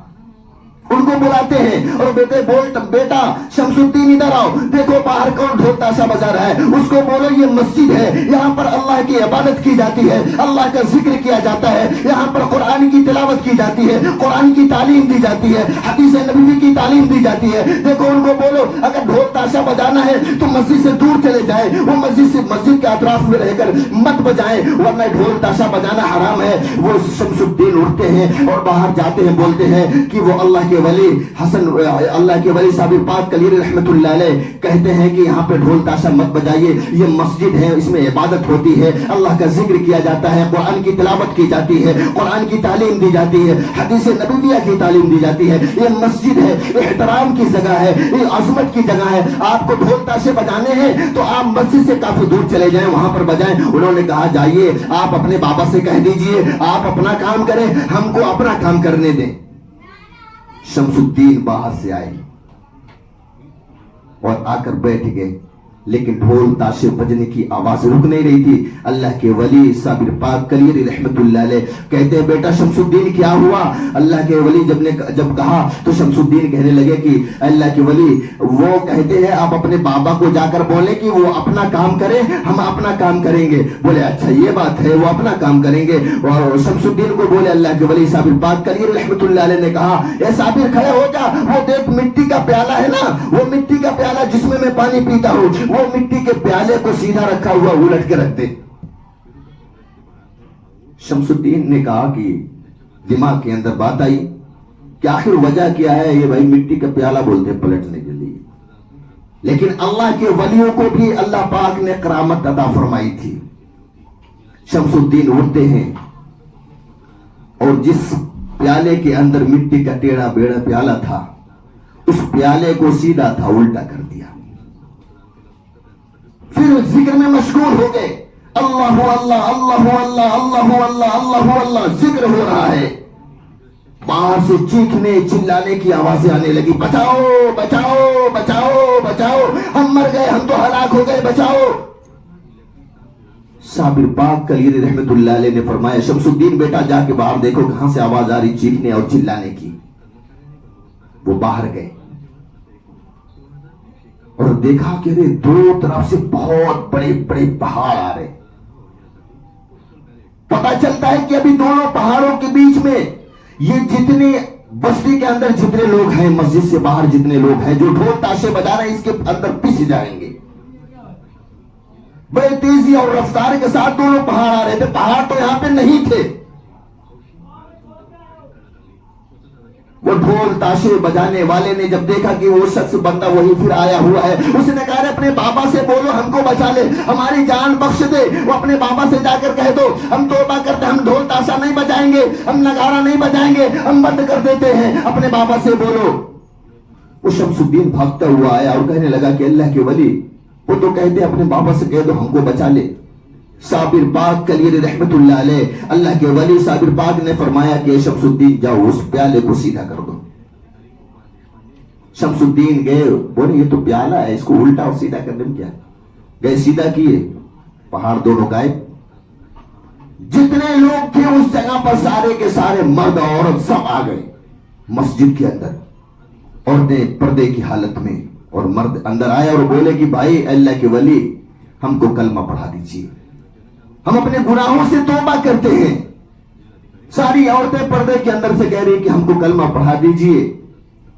ان کو بلاتے ہیں اور بیٹا شمس الدین ادھر آؤ, دیکھو باہر کون ڈھول تاشا بجا رہا ہے. اس کو بولو یہ مسجد ہے, یہاں پر اللہ کی عبادت کی جاتی ہے, اللہ کا ذکر کیا جاتا ہے, یہاں پر قرآن کی تلاوت کی جاتی ہے, قرآن کی تعلیم دی جاتی ہے, حدیث نبوی کی تعلیم دی جاتی ہے. دیکھو ان کو بولو اگر ڈھول تاشا بجانا ہے تو مسجد سے دور چلے جائیں, وہ مسجد کے اطراف میں رہ کر مت بجائیں, ورنہ ڈھول تاشا بجانا حرام ہے. وہ شمس الدین اٹھتے ہیں اور باہر جاتے ہیں, بولتے ہیں کہ وہ اللہ کے ولی حسن, اللہ کے ولی صابر پاک کلیری رحمت اللہ علیہ کہتے ہیں کہ یہاں پہ ڈھول تاشا مت بجائیے, یہ مسجد ہے, اس میں عبادت ہوتی ہے, اللہ کا ذکر کیا جاتا ہے, قرآن کی تلاوت کی جاتی ہے, قرآن کی تعلیم دی جاتی ہے, حدیث نبویہ کی تعلیم دی جاتی ہے. یہ مسجد ہے, احترام کی جگہ ہے, یہ عظمت کی جگہ ہے. آپ کو ڈھول تاشے بجانے ہیں تو آپ مسجد سے کافی دور چلے جائیں, وہاں پر بجائیں. انہوں نے کہا جائیے آپ اپنے بابا سے کہہ دیجئے آپ اپنا کام کریں, ہم کو اپنا کام کرنے دیں. شمس الدین باہر سے آئے اور آ کر بیٹھ گئے, لیکن ڈھول تاشے بجنے کی آواز رک نہیں رہی تھی. اللہ کے ولی صابر پاک کلیری رحمت اللہ علیہ کہتے ہیں بیٹا شمس الدین کیا ہوا. اللہ کے ولی جب کہا تو شمس الدین کہنے لگے کہ اللہ کے ولی وہ کہتے ہیں آپ اپنے بابا کو جا کر بولیں کہ وہ اپنا کام کریں, ہم اپنا کام کریں گے. بولے اچھا یہ بات ہے, وہ اپنا کام کریں گے. اور شمس الدین کو بولے اللہ کے ولی صابر پاک کلیری رحمت اللہ علیہ نے کہا اے صابر کھڑے ہو جا, وہ دیکھ مٹی کا پیالہ ہے نا, وہ مٹی کا پیالہ جس میں پانی پیتا ہوں, وہ مٹی کے پیالے کو سیدھا رکھا ہوا الٹ کے رکھ دے. شمس الدین نے کہا کہ دماغ کے اندر بات آئی کہ آخر وجہ کیا ہے, یہ بھائی مٹی کا پیالہ بولتے پلٹنے کے لیے. لیکن اللہ کے ولیوں کو بھی اللہ پاک نے کرامت عطا فرمائی تھی. شمس الدین اٹھتے ہیں اور جس پیالے کے اندر مٹی کا ٹیڑھا بیڑا پیالہ تھا, اس پیالے کو سیدھا تھا الٹا کر دیا. پھر ذکر میں مشغول ہو گئے. اللہ اللہ اللہ اللہ اللہ اللہ اللہ اللہ ذکر ہو رہا ہے. باہر سے چیخنے چلانے کی آوازیں آنے لگی, بچاؤ بچاؤ بچاؤ بچاؤ, ہم مر گئے, ہم تو ہلاک ہو گئے, بچاؤ. صابر پاک کلیری رحمت اللہ علیہ نے فرمایا شمس الدین بیٹا جا کے باہر دیکھو کہاں سے آواز آ رہی چیخنے اور چلانے کی. وہ باہر گئے اور دیکھا کہ دو طرف سے بہت بڑے بڑے پہاڑ آ رہے. پتا چلتا ہے کہ ابھی دونوں پہاڑوں کے بیچ میں یہ جتنے بستی کے اندر جتنے لوگ ہیں, مسجد سے باہر جتنے لوگ ہیں جو ڈھول تاشے بجا رہے ہیں, اس کے اندر پس جائیں گے. بڑے تیزی اور رفتار کے ساتھ دونوں پہاڑ آ رہے تھے. پہاڑ تو یہاں پہ نہیں تھے. وہ ڈھول تاشے بجانے والے نے جب دیکھا کہ وہ شخص بندہ وہی پھر آیا ہوا ہے, اس نے کہا اپنے بابا سے بولو ہم کو بچا لے, ہماری جان بخش دے. وہ اپنے بابا سے جا کر کہہ دو ہم توبہ کرتے, ہم ڈھول تاشا نہیں بجائیں گے, ہم نگارا نہیں بجائیں گے, ہم بند کر دیتے ہیں, اپنے بابا سے بولو. وہ شمس الدین بھاگتا ہوا آیا اور کہنے لگا کہ اللہ کے ولی وہ تو کہتے اپنے بابا سے کہہ دو ہم کو بچا لے. صابر پاک کلیر رحمت اللہ علیہ، اللہ کے ولی صابر پاک نے فرمایا کہ شمس الدین جاؤ اس پیالے کو سیدھا کر دو۔ شمس الدین گئے، بولے یہ تو پیالہ ہے، اس کو الٹا اور سیدھا کرنے میں کیا؟ گئے سیدھا کیے، پہاڑ دونوں غائب۔ جتنے لوگ تھے اس جگہ پر سارے کے سارے مرد عورت سب آ گئے مسجد کے اندر، عورتیں پردے کی حالت میں، اور مرد اندر آئے اور بولے کہ بھائی اللہ کے ولی ہم کو کلمہ پڑھا دیجیے، ہم اپنے گناہوں سے توبہ کرتے ہیں۔ ساری عورتیں پردے کے اندر سے کہہ رہی کہ ہم کو کلمہ پڑھا دیجیے،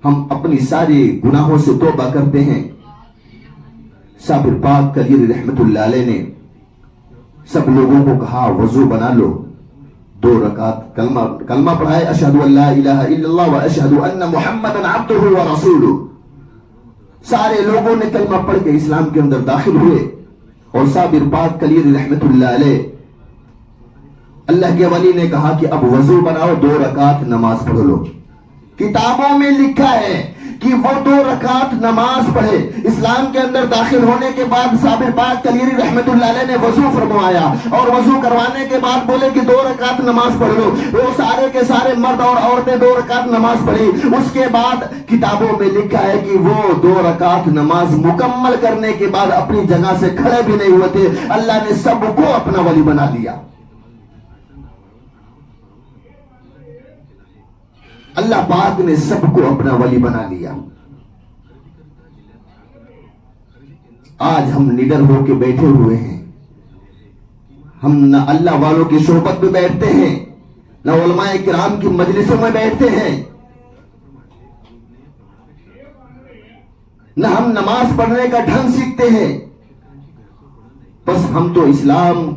ہم اپنی ساری گناہوں سے توبہ کرتے ہیں۔ صابر پاک کلیر رحمت اللہ علیہ نے سب لوگوں کو کہا وضو بنا لو، 2 رکعت کلمہ پڑھائے، اشہد ان لا الہ الا اللہ و اشہد ان محمدا عبدہ و رسولہ۔ سارے لوگوں نے کلمہ پڑھ کے اسلام کے اندر داخل ہوئے، اور صابر پاک کلیر رحمت اللہ علیہ اللہ کے ولی نے کہا کہ اب وضو بناؤ، 2 رکعت نماز پڑھ لو۔ کتابوں میں لکھا ہے کہ وہ 2 رکعت نماز پڑھے۔ اسلام کے اندر داخل ہونے کے بعد صابر پاک کلیری رحمت اللہ علیہ نے وضو فرمایا، اور وضو کروانے کے بعد بولے کہ 2 رکعت نماز پڑھ لو۔ وہ سارے کے سارے مرد اور عورتیں 2 رکعت نماز پڑھی۔ اس کے بعد کتابوں میں لکھا ہے کہ وہ 2 رکعت نماز مکمل کرنے کے بعد اپنی جگہ سے کھڑے بھی نہیں ہوئے تھے، اللہ نے سب کو اپنا ولی بنا دیا۔ اللہ پاک نے سب کو اپنا ولی بنا لیا۔ آج ہم نڈر ہو کے بیٹھے ہوئے ہیں، ہم نہ اللہ والوں کی صحبت میں بیٹھتے ہیں، نہ علماء کرام کی مجلسوں میں بیٹھتے ہیں، نہ ہم نماز پڑھنے کا ڈھنگ سیکھتے ہیں۔ بس ہم تو اسلام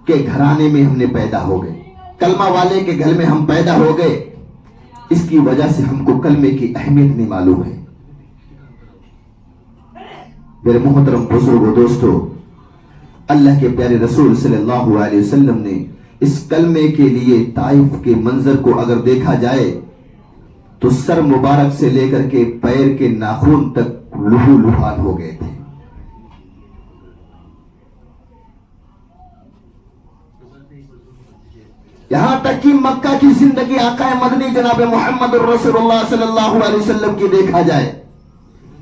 کے گھرانے میں ہم نے پیدا ہو گئے، کلمہ والے کے گھر میں ہم پیدا ہو گئے، اس کی وجہ سے ہم کو کلمے کی اہمیت نہیں معلوم ہے۔ میرے محترم بزرگوں، دوستو، اللہ کے پیارے رسول صلی اللہ علیہ وسلم نے اس کلمے کے لیے طائف کے منظر کو اگر دیکھا جائے تو سر مبارک سے لے کر کے پیر کے ناخن تک لہو لہان ہو گئے تھے۔ یہاں تک کہ مکہ کی زندگی آقا مدنی جناب محمد الرسول اللہ صلی اللہ علیہ وسلم کی دیکھا جائے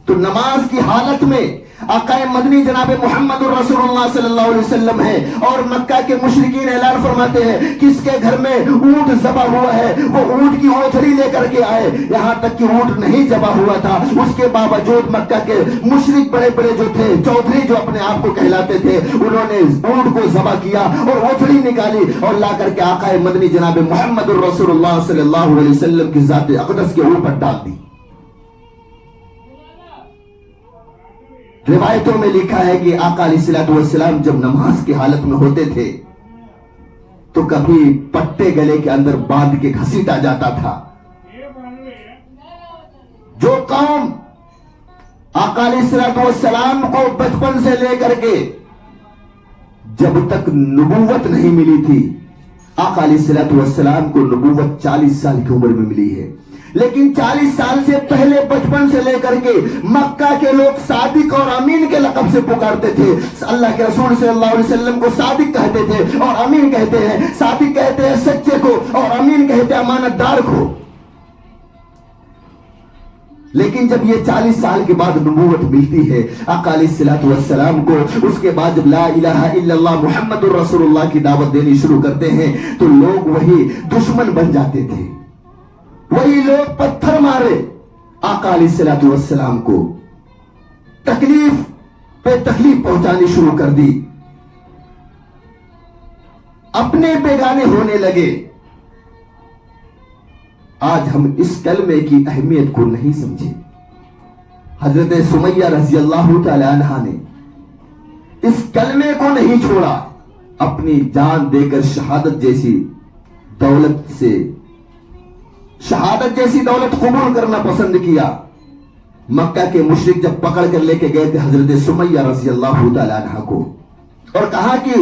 تو نماز کی حالت میں آقا مدنی جناب محمد الرسول اللہ صلی اللہ علیہ وسلم ہے، اور مکہ کے مشرکین اعلان فرماتے ہیں کہ اس کے گھر میں اونٹ ذبح ہوا ہے، وہ اونٹ کی اوتھری لے کر کے آئے۔ یہاں تک کہ اونٹ نہیں ذبح ہوا تھا، اس کے باوجود مکہ کے مشرک بڑے بڑے جو تھے، چودھری جو اپنے آپ کو کہلاتے تھے، انہوں نے اونٹ کو ذبح کیا اور اوتھری نکالی اور لا کر کے آقا مدنی جناب محمد الرسول اللہ صلی اللہ علیہ وسلم کی ذات اقدس کے اوپر ڈال دی۔ روایتوں میں لکھا ہے کہ آقا علیہ السلام جب نماز کی حالت میں ہوتے تھے تو کبھی پٹے گلے کے اندر باندھ کے گھسیٹا جاتا تھا۔ جو قوم آقا علیہ السلام کو بچپن سے لے کر کے جب تک نبوت نہیں ملی تھی، آقا علیہ السلام کو نبوت 40 سال کی عمر میں ملی ہے، لیکن 40 سال سے پہلے بچپن سے لے کر کے مکہ کے لوگ صادق اور امین کے لقب سے پکارتے تھے۔ اللہ کے رسول صلی اللہ علیہ وسلم کو صادق کہتے تھے اور امین کہتے ہیں۔ صادق کہتے ہیں سچے کو اور امین کہتے ہیں امانت دار کو۔ لیکن جب یہ 40 سال کے بعد نبوت ملتی ہے آقا علیہ السلام کو، اس کے بعد جب لا الہ الا اللہ محمد الرسول اللہ کی دعوت دینی شروع کرتے ہیں تو لوگ وہی دشمن بن جاتے تھے، وہی لوگ پتھر مارے آقا علیہ السلام کو، تکلیف پہ تکلیف پہنچانی شروع کر دی، اپنے بیگانے ہونے لگے۔ آج ہم اس کلمے کی اہمیت کو نہیں سمجھے۔ حضرت سمیہ رضی اللہ تعالی عنہا نے اس کلمے کو نہیں چھوڑا، اپنی جان دے کر شہادت جیسی دولت قبول کرنا پسند کیا۔ مکہ کے مشرک جب پکڑ کر لے کے گئے تھے حضرت سمیہ رضی اللہ تعالی عنہ کو، اور کہا کہ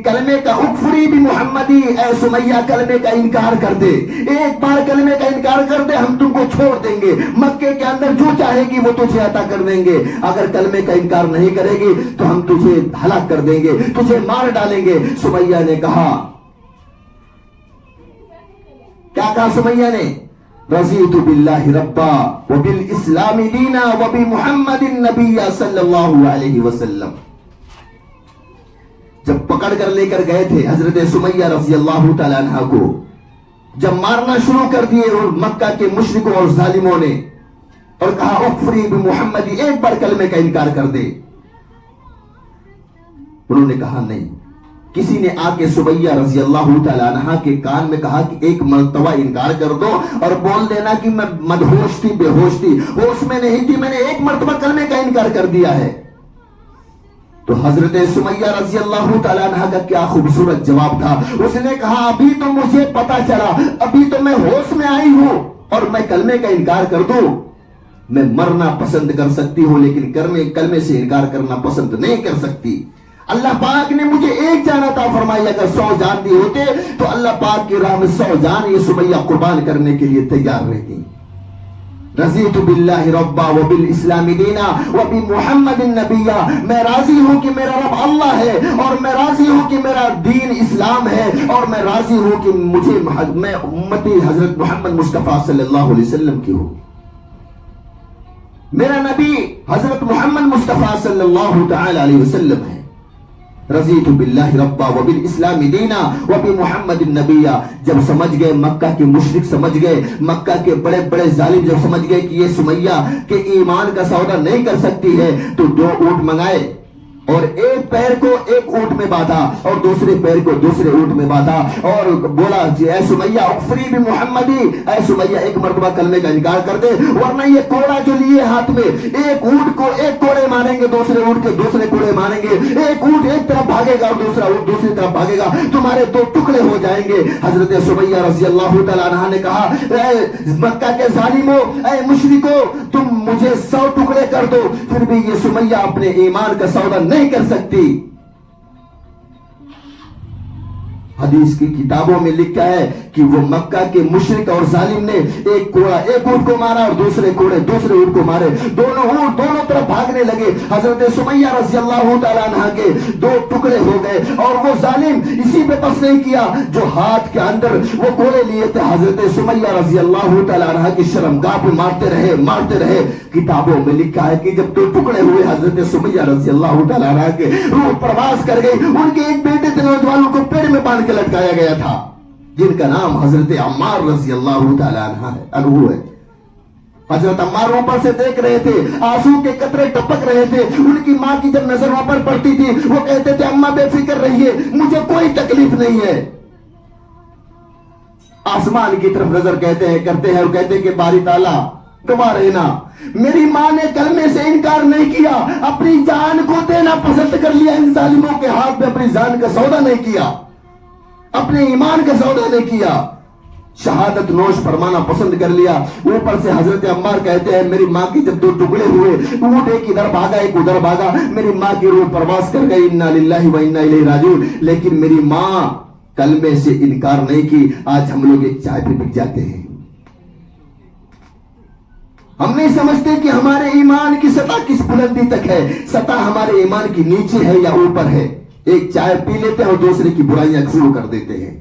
کلمے کا اکفری بھی محمدی، اے سمیہ کلمے کا انکار کر دے، ایک بار کلمے کا انکار کر دے، ہم تم کو چھوڑ چھوڑ دیں گے، مکے کے اندر جو چاہے گی وہ تجھے عطا کر دیں گے، اگر کلمے کا انکار نہیں کرے گی تو ہم تجھے ہلاک کر دیں گے، تجھے مار ڈالیں گے۔ سمیہ نے کہا، کیا کہا سمیہ نے؟ رضیت باللہ ربا وبالاسلام دینا وبمحمد النبی صلی اللہ علیہ وسلم۔ جب پکڑ کر لے کر گئے تھے حضرت سمیہ رضی اللہ تعالیٰ عنہ کو، جب مارنا شروع کر دیے اور مکہ کے مشرکوں اور ظالموں نے، اور کہا اکفری بمحمد، ایک بار کلمے کا انکار کر دے، انہوں نے کہا نہیں۔ کسی نے آ کے سمیہ رضی اللہ تعالیٰ عنہ کے کان میں کہا کہ ایک مرتبہ انکار کر دو اور بول دینا کہ میں مدہوش تھی، بے ہوش تھی، ہوش میں نہیں تھی، میں نے ایک مرتبہ کلمے کا انکار کر دیا ہے۔ تو حضرت سمیہ رضی اللہ تعالیٰ عنہ کا کیا خوبصورت جواب تھا، اس نے کہا ابھی تو مجھے پتا چلا، ابھی تو میں ہوش میں آئی ہوں اور میں کلمے کا انکار کر دوں، میں مرنا پسند کر سکتی ہوں لیکن کلمے سے انکار کرنا پسند نہیں کر سکتی۔ اللہ پاک نے مجھے ایک جان عطا فرمائی، اگر 100 جان دی ہوتے تو اللہ پاک کی راہ میں 100 جان یہ سمیہ قربان کرنے کے لیے تیار رہتی۔ رضیت باللہ ربا وبالاسلام دینا وبمحمد النبی، میں راضی ہوں کہ میرا رب اللہ ہے، اور میں راضی ہوں کہ میرا دین اسلام ہے، اور میں راضی ہوں کہ میں امتی حضرت محمد مصطفیٰ صلی اللہ علیہ وسلم کی ہوں، میرا نبی حضرت محمد مصطفیٰ صلی اللہ تعالی علیہ وسلم ہے۔ رضیت باللہ ربا وبالاسلام دینا وبمحمد النبی۔ جب سمجھ گئے مکہ کے مشرک، سمجھ گئے مکہ کے بڑے بڑے ظالم، جب سمجھ گئے کہ یہ سمیہ کے ایمان کا سودا نہیں کر سکتی ہے، تو 2 اونٹ منگائے اور ایک پیر کو ایک اونٹ میں باندھا اور دوسرے پیر کو دوسرے اونٹ میں باندھا، اور بولا اے سمیہ اغفری بمحمدی، اے سمیہ ایک مرتبہ کلمے کا انکار کر دے، ورنہ یہ کوڑا جو لیے ہاتھ میں، ایک اونٹ کو ایک کوڑے ماریں گے، دوسرے اونٹ کے دوسرے کوڑے ماریں گے، ایک اونٹ ایک طرف بھاگے گا اور دوسرا اونٹ دوسری طرف بھاگے گا، تمہارے 2 ٹکڑے ہو جائیں گے۔ حضرت سمیہ رضی اللہ تعالیٰ عنہ نے کہا اے مکہ کے ظالموں، اے مشرکوں، تم مجھے 100 ٹکڑے کر دو، پھر بھی یہ سمیہ اپنے ایمان کا سودا نہیں کر سکتی۔ حدیث کی کتابوں میں لکھا ہے کہ وہ مکہ کے مشرک اور ظالم نے ایک کوڑا ایک اونٹ کو مارا اور دوسرے کوڑے دوسرے اونٹ کو مارے، دونوں اونٹ دونوں طرف بھاگنے لگے، حضرت سمیہ رضی اللہ تعالیٰ عنہ کے 2 ٹکڑے ہو گئے، اور وہ ظالم اسی پہ بس نہیں کیا، جو ہاتھ کے اندر وہ کوڑے لیے تھے حضرت سمیہ رضی اللہ تعالیٰ عنہ کی شرمگاہ پہ مارتے رہے۔ کتابوں میں لکھا ہے کہ جب 2 ٹکڑے ہوئے حضرت سمیہ رضی اللہ تعالیٰ عنہ کے، روح پرواز کر گئی، ان کے ایک بیٹے تھے نوجوان، ان کو پیڑ میں باندھ کے لٹکایا گیا تھا، جن کا نام حضرت عمار رضی اللہ تعالیٰ عنہ ہے۔ حضرت عمار اوپر سے دیکھ رہے تھے، آنسو کے قطرے ٹپک رہے تھے، ان کی ماں کی جب نظر وہاں پر پڑتی تھی وہ کہتے تھے اماں بے فکر رہیے، مجھے کوئی تکلیف نہیں ہے۔ آسمان کی طرف نظر کرتے ہیں اور کہتے ہیں کہ باری تعالیٰ گواہ رہنا، میری ماں نے کلمے سے انکار نہیں کیا، اپنی جان کو دینا پسند کر لیا، ان ظالموں کے ہاتھ میں اپنی جان کا سودا نہیں کیا، اپنے ایمان کا سودا نہیں کیا، شہادت نوش فرمانا پسند کر لیا۔ اوپر سے حضرت عمار کہتے ہیں میری ماں کی جب 2 ٹکڑے ہوئے، اونٹ ایک ادھر بھاگا ایک ادھر بھاگا، میری ماں کی روح پرواز کر گئی، انا للہ و انا الیہ راجعون، لیکن میری ماں کلمے سے انکار نہیں کی۔ آج ہم لوگ ایک چائے پہ بک جاتے ہیں، ہم نہیں سمجھتے کہ ہمارے ایمان کی سطح کس بلندی تک ہے، سطح ہمارے ایمان کی نیچے ہے یا اوپر ہے۔ ایک چائے پی لیتے ہیں اور دوسرے کی برائیاں شروع کر دیتے ہیں۔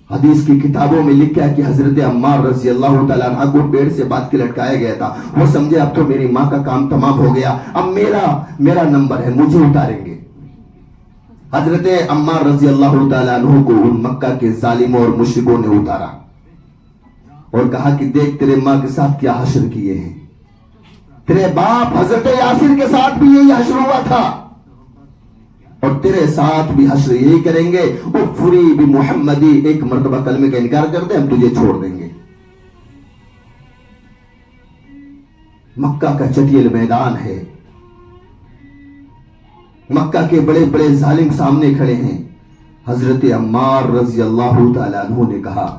حدیث کی کتابوں میں لکھا ہے کہ حضرت عمار رضی اللہ تعالیٰ عنہ کو پیڑ سے باندھ کے لٹکایا گیا تھا، وہ سمجھے اب تو میری ماں کا کام تمام ہو گیا، اب میرا نمبر ہے، مجھے اتاریں گے۔ حضرت عمار رضی اللہ تعالیٰ عنہ کو ان مکہ کے ظالموں اور مشرکوں نے اتارا اور کہا کہ دیکھ تیرے ماں کے ساتھ کیا حشر کیے ہیں، تیرے باپ حضرت یاسر کے ساتھ بھی یہی حشر ہوا تھا اور تیرے ساتھ بھی حشر یہی کریں گے، اغفری بمحمدی، ایک مرتبہ کلمے کا انکار کر دے ہم تجھے چھوڑ دیں گے۔ مکہ کا چٹیل میدان ہے، مکہ کے بڑے بڑے ظالم سامنے کھڑے ہیں۔ حضرت عمار رضی اللہ تعالیٰ عنہ نے کہا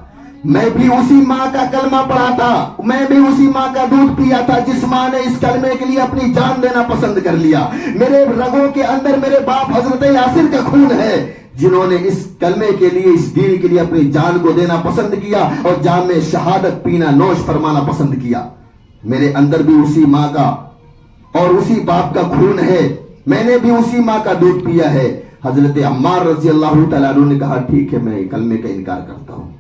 میں بھی اسی ماں کا کلمہ پڑھا تھا، میں بھی اسی ماں کا دودھ پیا تھا جس ماں نے اس کلمے کے لیے اپنی جان دینا پسند کر لیا، میرے رگوں کے اندر میرے باپ حضرت یاسر کا خون ہے، جنہوں نے اس کلمے کے لیے، اس دین کے لیے اپنی جان کو دینا پسند کیا اور جام شہادت پینا، نوش فرمانا پسند کیا۔ میرے اندر بھی اسی ماں کا اور اسی باپ کا خون ہے، میں نے بھی اسی ماں کا دودھ پیا ہے۔ حضرت عمار رضی اللہ تعالیٰ عنہ نے کہا ٹھیک ہے، میں کلمے کا انکار کرتا ہوں۔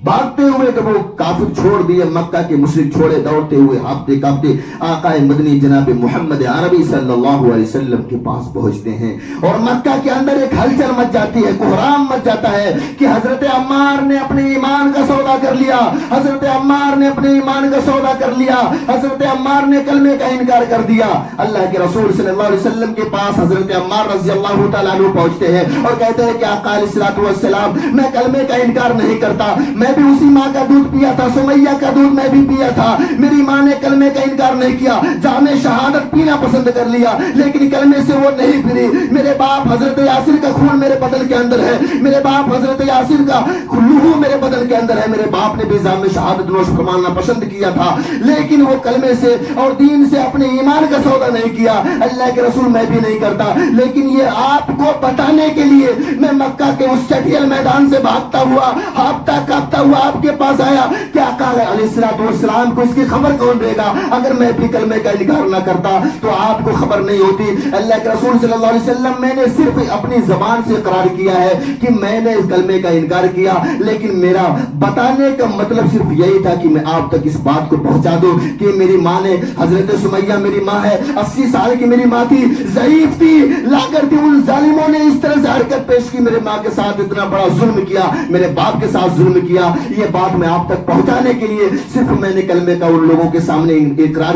بھاگتے ہوئے کہ وہ کافر چھوڑ دیے، مکہ کے مشرک چھوڑے، دوڑتے ہوئے ہانپتے کانپتے آقا مدنی جناب محمد عربی صلی اللہ علیہ وسلم کے پاس پہنچتے ہیں، اور مکہ کے اندر ایک ہلچل مچ جاتی ہے، کوہرام مچ جاتا ہے کہ حضرت عمار نے اپنے ایمان کا سودا کر لیا، حضرت عمار نے اپنے ایمان کا سودا کر لیا، حضرت عمار نے کلمے کا انکار کر دیا۔ اللہ کے رسول صلی اللہ علیہ وسلم کے پاس حضرت عمار رضی اللہ تعالیٰ عنہ پہنچتے ہیں اور کہتے ہیں کہ آقا علیہ الصلوۃ والسلام، میں کلمے کا انکار نہیں کرتا، میں بھی اسی ماں کا دودھ پیا تھا، سمیہ کا دودھ میں بھی پیا تھا، میری ماں نے کلمے کا انکار نہیں کیا، جام شہادت پینا پسند کر لیا، لیکن کلمے سے وہ نہیں پھری۔ میرے باپ حضرت یاسر کا خون میرے بدن کے اندر ہے، میرے باپ حضرت یاسر کا لہو میرے بدن کے اندر ہے، میرے باپ نے بھی جام شہادت نوش فرمانا پسند کیا تھا، لیکن وہ کلمے سے اور دین سے اپنے ایمان کا سودا نہیں کیا۔ اللہ کے رسول میں بھی نہیں کرتا، لیکن یہ آپ کو بتانے کے لیے میں مکہ کے اس چٹیل میدان سے بھاگتا ہوا، ہاپتا کاپتا ہوا آپ کے پاس آیا کہ آقا علیہ الصلوۃ والسلام کو اس کی خبر کون دے گا؟ اگر میں بھی کلمے کا انکار نہ کرتا تو آپ کو خبر نہیں ہوتی۔ اللہ کے رسول صلی اللہ علیہ وسلم، میں نے صرف اپنی زبان سے اقرار کیا ہے کہ میں نے اس کلمے کا انکار کیا، لیکن میرا بتانے کا مطلب صرف یہی تھا کہ میں آپ تک اس بات کو پہنچا دوں کہ میری ماں نے، حضرت سمیہ میری ماں ہے، 80 سال کی میری ماں تھی، ضعیف تھی، لا کر کے ان ظالموں نے اس طرح سے حرکت پیش کی، میرے ماں کے ساتھ اتنا بڑا ظلم کیا، میرے باپ کے ساتھ ظلم کیا۔ یہ بات میں آپ تک پہنچانے کے لیے صرف میں نے کلمے کا ان لوگوں کے سامنے انکار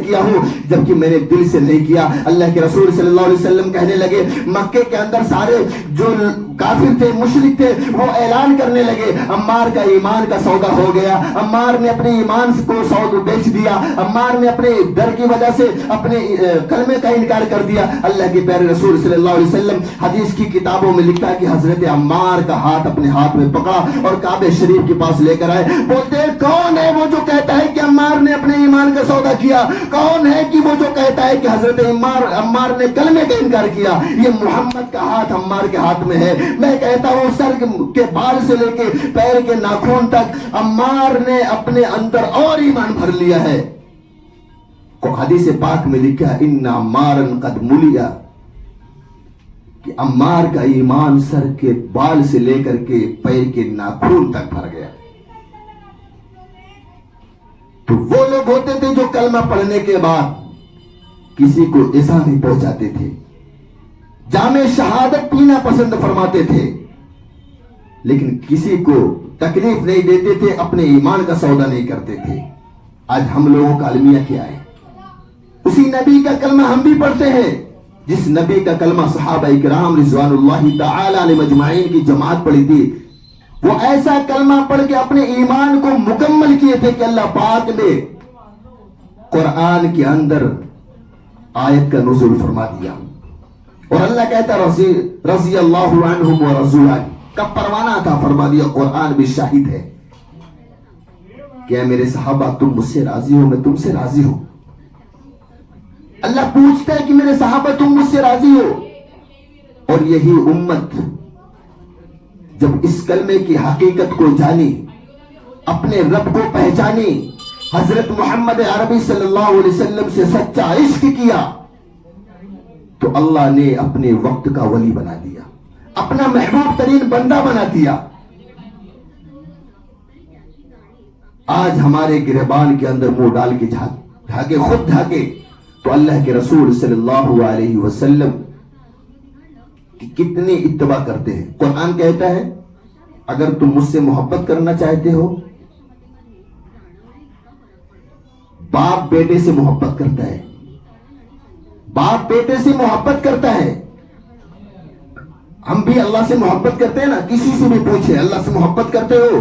کیا ہوں، جبکہ میں نے دل سے نہیں کیا۔ اللہ کے رسول صلی اللہ علیہ وسلم کہنے لگے، مکے کے اندر سارے جو کافر تھے، مشرک تھے، وہ اعلان کرنے لگے عمار کا ایمان کا سودا ہو گیا، عمار نے اپنے ایمان کو سودا بیچ دیا، عمار نے اپنے ڈر کی وجہ سے اپنے کلمے کا انکار کر دیا۔ اللہ کے پیارے رسول صلی اللہ علیہ وسلم حدیث کی کتابوں میں لکھتا ہے کہ حضرت عمار کا ہاتھ اپنے ہاتھ میں پکڑا اور کعبہ شریف کے پاس لے کر آئے، بولتے ہیں کون ہے وہ جو کہتا ہے کہ عمار نے اپنے ایمان کا سودا کیا؟ کون ہے کہ وہ جو کہتا ہے کہ حضرت عمار نے کلمے کا انکار کیا؟ یہ محمد کا ہاتھ عمار کے ہاتھ میں ہے۔ میں کہتا ہوں سر کے بال سے لے کے پیر کے ناخن تک عمار نے اپنے اندر اور ایمان بھر لیا ہے۔ حدیث پاک میں لکھا ان عمارا قد ملیا، کہ عمار کا ایمان سر کے بال سے لے کر کے پیر کے ناخن تک بھر گیا۔ تو وہ لوگ ہوتے تھے جو کلمہ پڑھنے کے بعد کسی کو ایسا نہیں پہنچاتے تھے، جام شہادت پینا پسند فرماتے تھے، لیکن کسی کو تکلیف نہیں دیتے تھے، اپنے ایمان کا سودا نہیں کرتے تھے۔ آج ہم لوگوں کا المیہ کیا ہے؟ اسی نبی کا کلمہ ہم بھی پڑھتے ہیں جس نبی کا کلمہ صحابہ اکرام رضوان اللہ تعالی علیہ مجمعین کی جماعت پڑھی تھی، وہ ایسا کلمہ پڑھ کے اپنے ایمان کو مکمل کیے تھے کہ اللہ پاک نے قرآن کے اندر آیت کا نزول فرما دیا، اور اللہ کہتا رضی اللہ عنہم ورضوا عنہ کا پروانہ تھا، فرما دیا قرآن بھی شاہد ہے کہ میرے صحابہ تم مجھ سے راضی ہو، میں تم سے راضی ہوں۔ اللہ پوچھتا ہے کہ میرے صحابہ تم مجھ سے راضی ہو، اور یہی امت جب اس کلمے کی حقیقت کو جانی، اپنے رب کو پہچانی، حضرت محمد عربی صلی اللہ علیہ وسلم سے سچا عشق کیا، تو اللہ نے اپنے وقت کا ولی بنا دیا، اپنا محبوب ترین بندہ بنا دیا۔ آج ہمارے گریبان کے اندر منہ ڈال کے جھاگے، خود جھاگے تو اللہ کے رسول صلی اللہ علیہ وسلم کی کتنی اتباع کرتے ہیں۔ قرآن کہتا ہے اگر تم مجھ سے محبت کرنا چاہتے ہو، باپ بیٹے سے محبت کرتا ہے، باپ بیٹے سے محبت کرتا ہے۔ ہم بھی اللہ سے محبت کرتے ہیں نا، کسی سے بھی پوچھے اللہ سے محبت کرتے ہو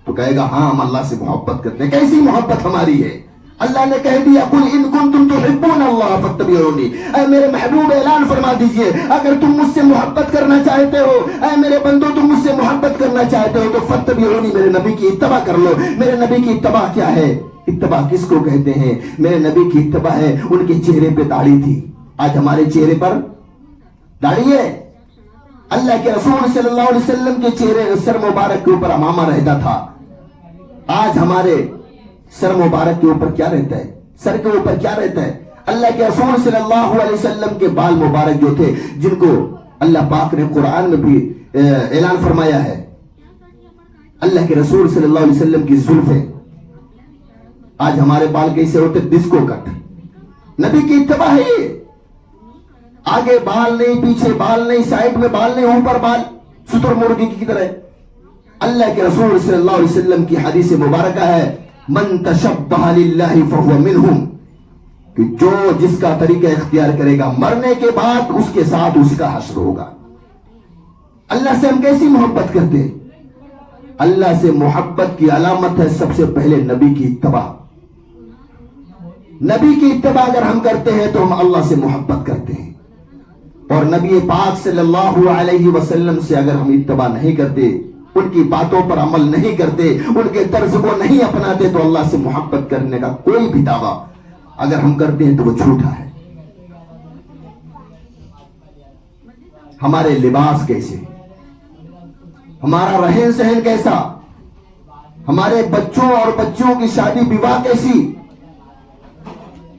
تو کہے گا ہاں ہم اللہ سے محبت کرتے ہیں۔ کیسی محبت ہماری ہے؟ اللہ نے کہہ دیا قل ان کنتم تحبون اللہ فاتبعونی، اے میرے محبوب اعلان فرما دیجئے اگر تم مجھ سے محبت کرنا چاہتے ہو، اے میرے بندو تم مجھ سے محبت کرنا چاہتے ہو تو فاتبعونی، میرے نبی کی اتباع کر لو۔ میرے نبی کی اتباع کیا ہے؟ اتباع کس کو کہتے ہیں؟ میرے نبی کی اتباع ہے ان کے چہرے پہ داڑھی تھی۔ آج ہمارے چہرے پر داڑھی ہے؟ اللہ کے رسول صلی اللہ علیہ وسلم کے چہرے سر مبارک کے اوپر امامہ رہتا تھا. آج ہمارے سر مبارک کے اوپر کیا رہتا ہے؟ سر کے اوپر کیا رہتا ہے؟ اللہ کے رسول صلی اللہ علیہ وسلم کے بال مبارک جو تھے، جن کو اللہ پاک نے قرآن میں بھی اعلان فرمایا ہے. اللہ کے رسول صلی اللہ علیہ وسلم کی زلفیں. آج ہمارے بال کیسے ہوتے؟ ڈسکو کٹ. نبی کی اتباع ہے یہ. آگے بال نہیں، پیچھے بال نہیں، سائڈ میں بال نہیں، اوپر بال ستر مرغی کی طرح. اللہ کے رسول صلی اللہ علیہ وسلم کی حدیث مبارکہ ہے، من تشبہ للہ فہو منہم، کہ جو جس کا طریقہ اختیار کرے گا مرنے کے بعد اس کے ساتھ اس کا حشر ہوگا. اللہ سے ہم کیسی محبت کرتے ہیں؟ اللہ سے محبت کی علامت ہے سب سے پہلے نبی کی اتباع. نبی کی اتباع اگر ہم کرتے ہیں تو ہم اللہ سے محبت کرتے ہیں. اور نبی پاک صلی اللہ علیہ وسلم سے اگر ہم اتباع نہیں کرتے، ان کی باتوں پر عمل نہیں کرتے، ان کے طرز کو نہیں اپناتے، تو اللہ سے محبت کرنے کا کوئی بھی دعویٰ اگر ہم کرتے ہیں تو وہ جھوٹا ہے. ہمارے لباس کیسے، ہمارا رہن سہن کیسا، ہمارے بچوں اور بچوں کی شادی بیوہ کیسی.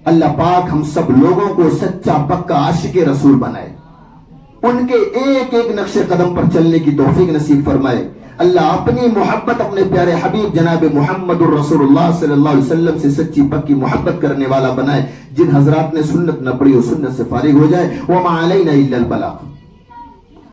اللہ پاک ہم سب لوگوں کو سچا پکا عاشق رسول بنائے، ان کے ایک ایک نقش قدم پر چلنے کی توفیق نصیب فرمائے. اللہ اپنی محبت اپنے پیارے حبیب جناب محمد الرسول اللہ صلی اللہ علیہ وسلم سے سچی پکی محبت کرنے والا بنائے. جن حضرات نے سنت نہ پڑھی وہ سنت سے فارغ ہو جائے. وما علینا الا البلاغ.